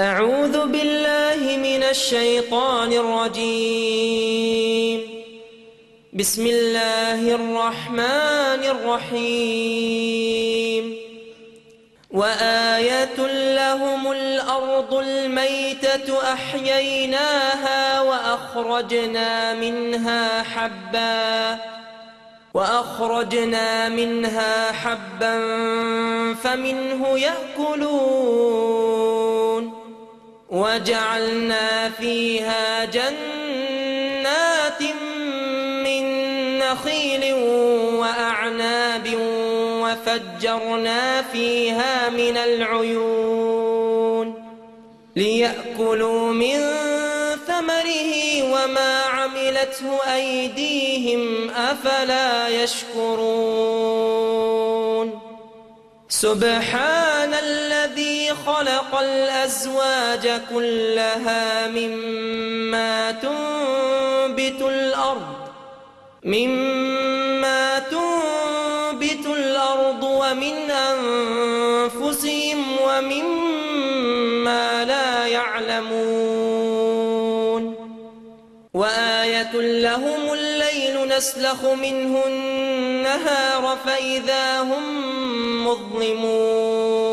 أعوذ بالله من الشيطان الرجيم. بسم الله الرحمن الرحيم. وآية لهم الأرض الميتة أحييناها وأخرجنا منها حبا فمنه يأكلون وجعلنا فيها جنات من نخيل وأعناب وفجرنا فيها من العيون ليأكلوا من ثمره وما عملته أيديهم أفلا يشكرون. سبحان الذي خلق الأزواج كلها مما تنبت الأرض ومن أنفسهم ومما لا يعلمون. وآية لهم الليل نسلخ منه النهار فإذا هم مظلمون.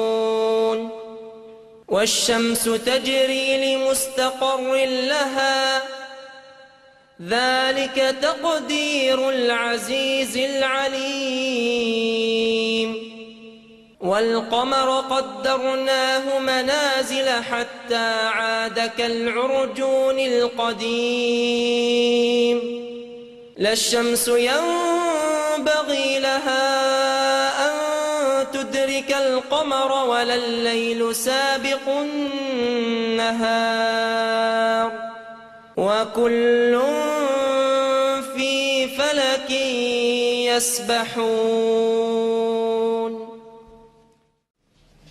والشمس تجري لمستقر لها ذلك تقدير العزيز العليم. والقمر قدرناه منازل حتى عاد كالعرجون القديم. لا الشمس ينبغي لها أن تدرك القمر ولا الليل سابق النهار وكل في فلك يسبحون.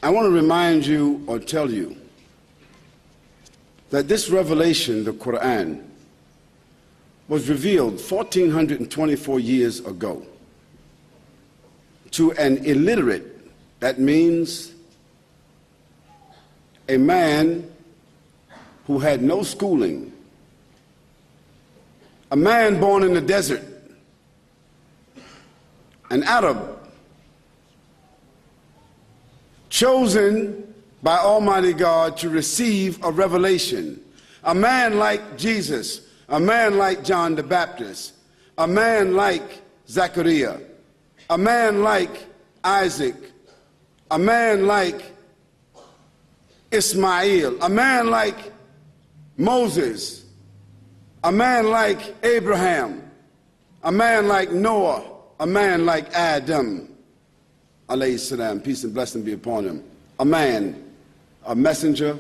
I want to remind you or tell you that this revelation, the Quran, was revealed 1424 years ago to an illiterate. That means a man who had no schooling, a man born in the desert, an Arab, chosen by Almighty God to receive a revelation, a man like Jesus, a man like John the Baptist, a man like Zechariah, a man like Isaac, a man like Ismail, a man like Moses, a man like Abraham, a man like Noah, a man like Adam, alayhi salam, peace and blessing be upon him, a man, a messenger,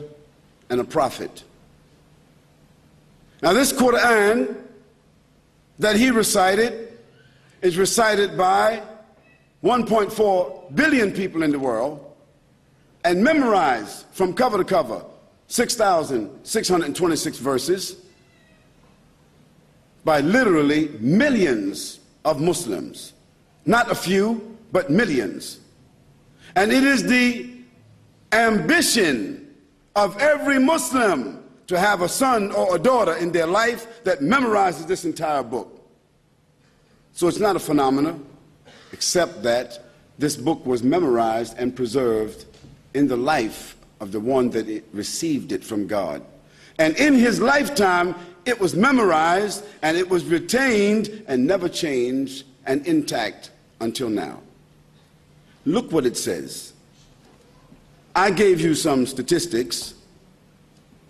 and a prophet. Now this Quran that he recited is recited by 1.4 billion people in the world and memorized from cover to cover, 6,626 verses, by literally millions of Muslims. Not a few, but millions. And it is the ambition of every Muslim to have a son or a daughter in their life that memorizes this entire book. So it's not a phenomenon, except that this book was memorized and preserved in the life of the one that received it from God. And in his lifetime, it was memorized and it was retained and never changed and intact until now. Look what it says. I gave you some statistics,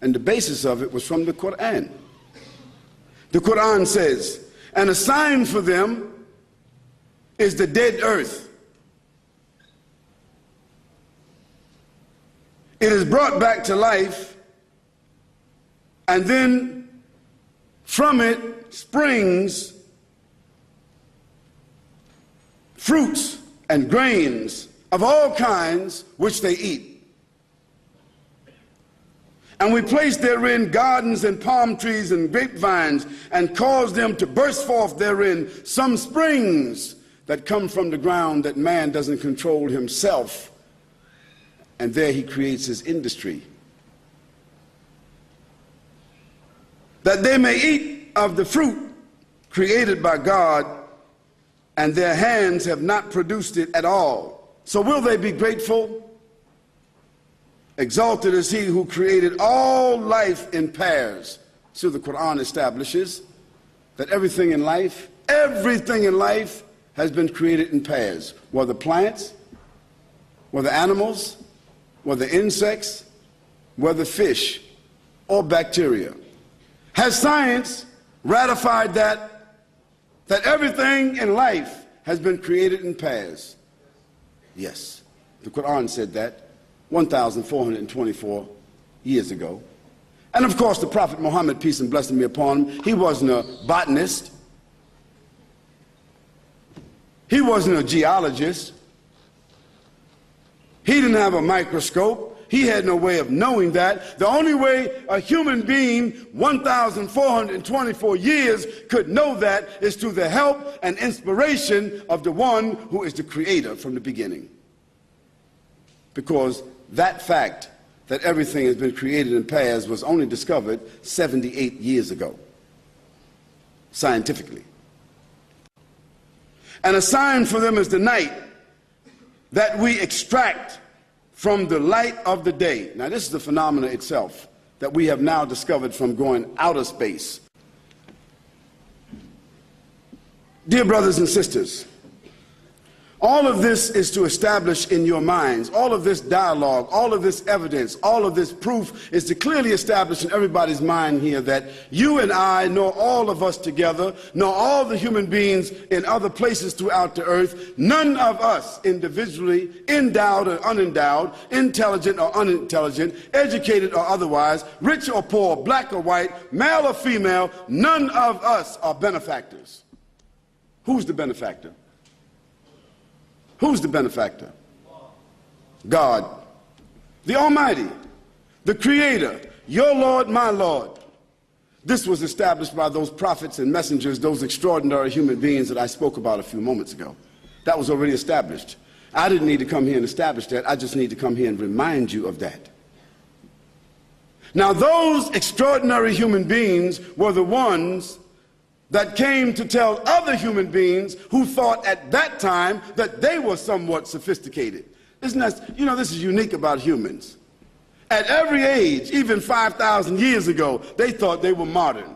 and the basis of it was from the Quran. The Quran says, and a sign for them is the dead earth. It is brought back to life, and then from it springs fruits and grains of all kinds which they eat. And we place therein gardens and palm trees and grapevines and cause them to burst forth therein some springs that come from the ground that man doesn't control himself. And there he creates his industry. that they may eat of the fruit created by God, and their hands have not produced it at all. So will they be grateful? Exalted is he who created all life in pairs. So the Quran establishes that everything in life has been created in pairs, whether plants, whether animals, whether insects, whether fish or bacteria. Has science ratified that everything in life has been created in pairs? Yes. The Quran said that 1,424 years ago. And of course, the Prophet Muhammad, peace and blessing be upon him, he wasn't a botanist. He wasn't a geologist. He didn't have a microscope. He had no way of knowing that. The only way a human being 1,424 years could know that is through the help and inspiration of the one who is the creator from the beginning. Because that fact that everything has been created in pairs was only discovered 78 years ago, scientifically. And a sign for them is the night that we extract from the light of the day. Now, this is the phenomena itself that we have now discovered from going outer space. Dear brothers and sisters, all of this is to establish in your minds, all of this dialogue, all of this evidence, all of this proof is to clearly establish in everybody's mind here that you and I, nor all of us together, nor all the human beings in other places throughout the earth, none of us individually, endowed or unendowed, intelligent or unintelligent, educated or otherwise, rich or poor, black or white, male or female, none of us are benefactors. Who's the benefactor? Who's the benefactor? God, the Almighty, the Creator, your Lord, my Lord. This was established by those prophets and messengers, those extraordinary human beings that I spoke about a few moments ago. That was already established. I didn't need to come here and establish that. I just need to come here and remind you of that. Now, those extraordinary human beings were the ones that came to tell other human beings who thought at that time that they were somewhat sophisticated. Isn't that, this is unique about humans. At every age, even 5,000 years ago, they thought they were modern.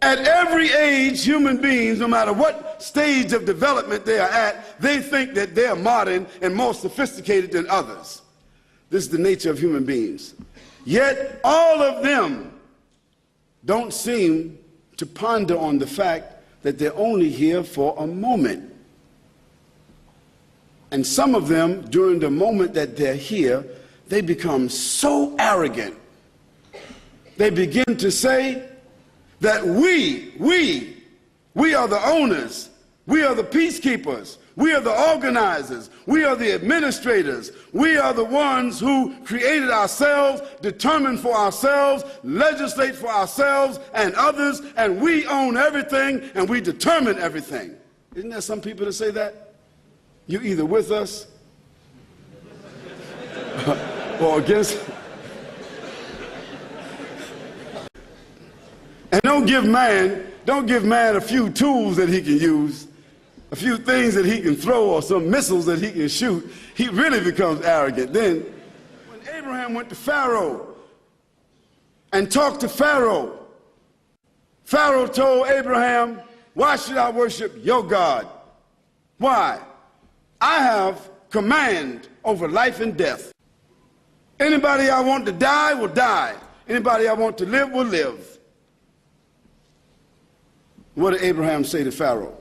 At every age, human beings, no matter what stage of development they are at, they think that they're modern and more sophisticated than others. This is the nature of human beings. Yet all of them don't seem to ponder on the fact that they're only here for a moment. And some of them, during the moment that they're here, they become so arrogant. They begin to say that we are the owners, we are the peacekeepers, we are the organizers, we are the administrators, we are the ones who created ourselves, determine for ourselves, legislate for ourselves and others, and we own everything and we determine everything. Isn't there some people that say that? You're either with us or against. And don't give man a few tools that he can use, a few things that he can throw or some missiles that he can shoot. He really becomes arrogant. Then when Abraham went to Pharaoh and talked to Pharaoh, Pharaoh told Abraham, "Why should I worship your God? Why? I have command over life and death. Anybody I want to die will die. Anybody I want to live will live." What did Abraham say to Pharaoh?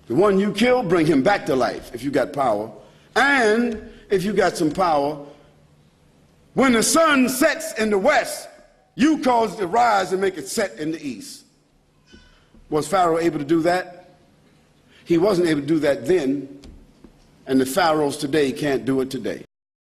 The one you kill, bring him back to life if you got power. And if you got some power, when the sun sets in the west, you cause it to rise and make it set in the east. Was Pharaoh able to do that? He wasn't able to do that then, and the pharaohs today can't do it today.